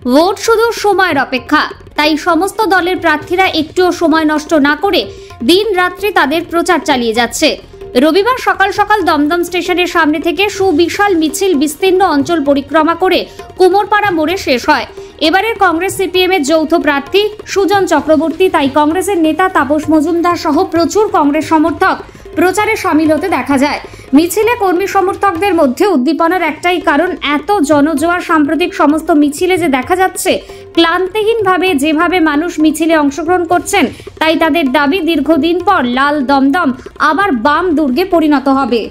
Vote শুধু সময়ের অপেক্ষা, তাই সমস্ত দলের প্রার্থীরা একটুও সময় নষ্ট না করে দিন রাত্রি তাদের প্রচার চালিয়ে যাচ্ছে। রবিবার সকাল সকাল দমদম স্টেশনের সামনে থেকে সুবিশাল মিছিল বিস্তীর্ণ অঞ্চল পরিক্রমা করে কুমোরপাড়া মোড়ে শেষ হয়। এবারের কংগ্রেস সিপিএম এর যৌথ প্রার্থী সুজন চক্রবর্তী, তাই কংগ্রেসের নেতা তাপস মজুমদার সহ প্রচুর কংগ্রেস সমর্থক প্রচারে সামিল হতে দেখা যায়। মিছিলে কর্মী সমর্থকদের মধ্যে উদ্দীপনার একটাই কারণ, এত জনজোয়ার সাম্প্রতিক সমস্ত মিছিলে যে দেখা যাচ্ছে ক্লান্তিহীনভাবে যেভাবে মানুষ মিছিলে অংশগ্রহণ করছেন, তাই তাদের দাবি দীর্ঘদিন পর লাল দমদম আবার বাম দুর্গে পরিণত হবে।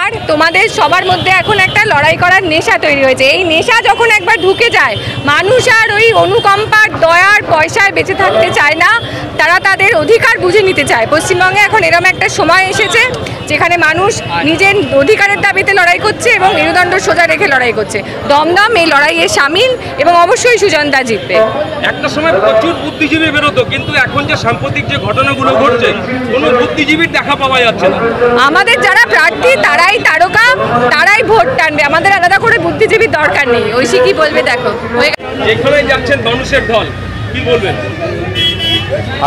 আর তোমাদের সবার মধ্যে এখন একটা লড়াই করার নেশা তৈরি হয়েছে। এই নেশা যখন একবার ঢুকে যায়, মানুষ আর ওই অনুকম্পার দয়ার পয়সায় বেঁচে থাকতে চায় না, তারা তাদের অধিকার বুঝে নিতে চায়। পশ্চিমবঙ্গে এখন এরকম একটা সময় এসেছে যেখানে মানুষ নিজের অধিকারের দাবিতে লড়াই করছে এবং মেরুদণ্ড সোজা রেখে লড়াই করছে। দমদম এই লড়াইয়ে সামিল এবং অবশ্যই সুজনদা জিতবে। একটা সময় প্রচুর বুদ্ধিজীবী বেরোতো, কিন্তু এখন যে সাম্প্রতিক যে ঘটনাগুলো ঘটছে কোনো বুদ্ধিজীবীর দেখা পাওয়া যাচ্ছে না। আমাদের যারা প্রার্থী তারাই তারকা, তারাই ভোট টানবে, আমাদের আলাদা করে বুদ্ধিজীবীর দরকার নেই। ঐশী কি বলবে দেখো। যেখানে যাচ্ছেন মানুষের ঢল, কি বলবেন?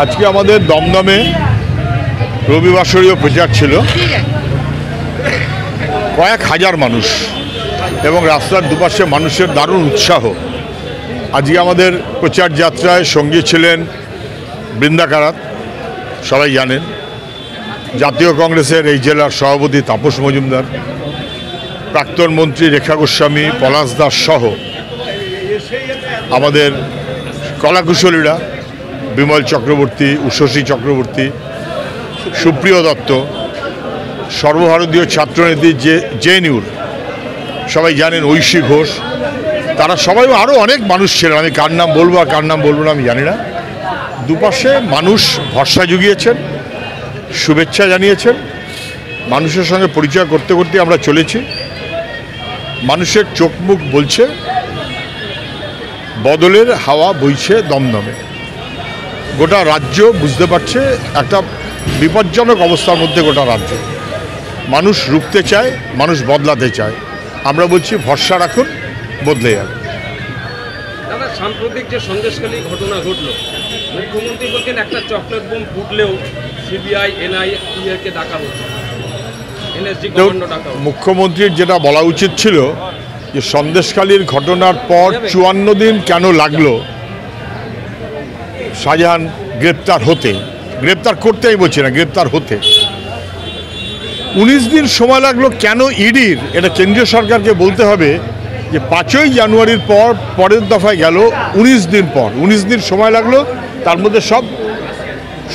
আজকে আমাদের দমদমে রবিবাসরীয় প্রচার ছিল, কয়েক হাজার মানুষ এবং রাস্তার দুপাশে মানুষের দারুণ উৎসাহ। আজকে আমাদের প্রচার যাত্রায় সঙ্গী ছিলেন বৃন্দা কারাত, সবাই জানেন, জাতীয় কংগ্রেসের এই জেলার সভাপতি তাপস মজুমদার, প্রাক্তন মন্ত্রী রেখা গোস্বামী, পলাশ দাস সহ আমাদের কলাকুশলীরা বিমল চক্রবর্তী, উষসী চক্রবর্তী, সুপ্রিয় দত্ত, সর্বভারতীয় ছাত্রনেত্রী জেএনইউর সবাই জানেন ঐশী ঘোষ, তারা সবাই, আরও অনেক মানুষ ছিলেন। আমি কার নাম বলবো আর কার নাম বলবো না আমি জানি না। দুপাশে মানুষ ভরসা জুগিয়েছেন, শুভেচ্ছা জানিয়েছেন। মানুষের সঙ্গে পরিচয় করতে করতে আমরা চলেছি। মানুষের চোখ মুখ বলছে বদলের হাওয়া বইছে দমদমে। গোটা রাজ্য বুঝতে পারছে একটা বিপজ্জনক অবস্থার মধ্যে গোটা রাজ্য। মানুষ রুখতে চায়, মানুষ বদলাতে চায়। আমরা বলছি ভরসা রাখুন, বদলে যাবে। দাদা, সাম্প্রতিক যে সন্দেশখালী ঘটনা ঘটলো, মুখ্যমন্ত্রী বলছেন একটা চকলেট বোম ফুটলেও সিবিআই এনআইএ-কে ডাকা হচ্ছে, এনএসজি কমান্ডো ডাকা হচ্ছে। মুখ্যমন্ত্রীর যেটা বলা উচিত ছিল যে সন্দেশখালীর ঘটনার পর 54 দিন কেন লাগলো শাহজাহান গ্রেপ্তার হতে, গ্রেপ্তার করতে আমি বলছি না, গ্রেপ্তার হতে 19 দিন সময় লাগলো কেন ইডির? এটা কেন্দ্রীয় সরকারকে বলতে হবে যে 5ই জানুয়ারির পর পরের দফায় গেল 19 দিন পর, 19 দিন সময় লাগলো, তার মধ্যে সব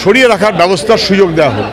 সরিয়ে রাখার ব্যবস্থার সুযোগ দেওয়া হলো।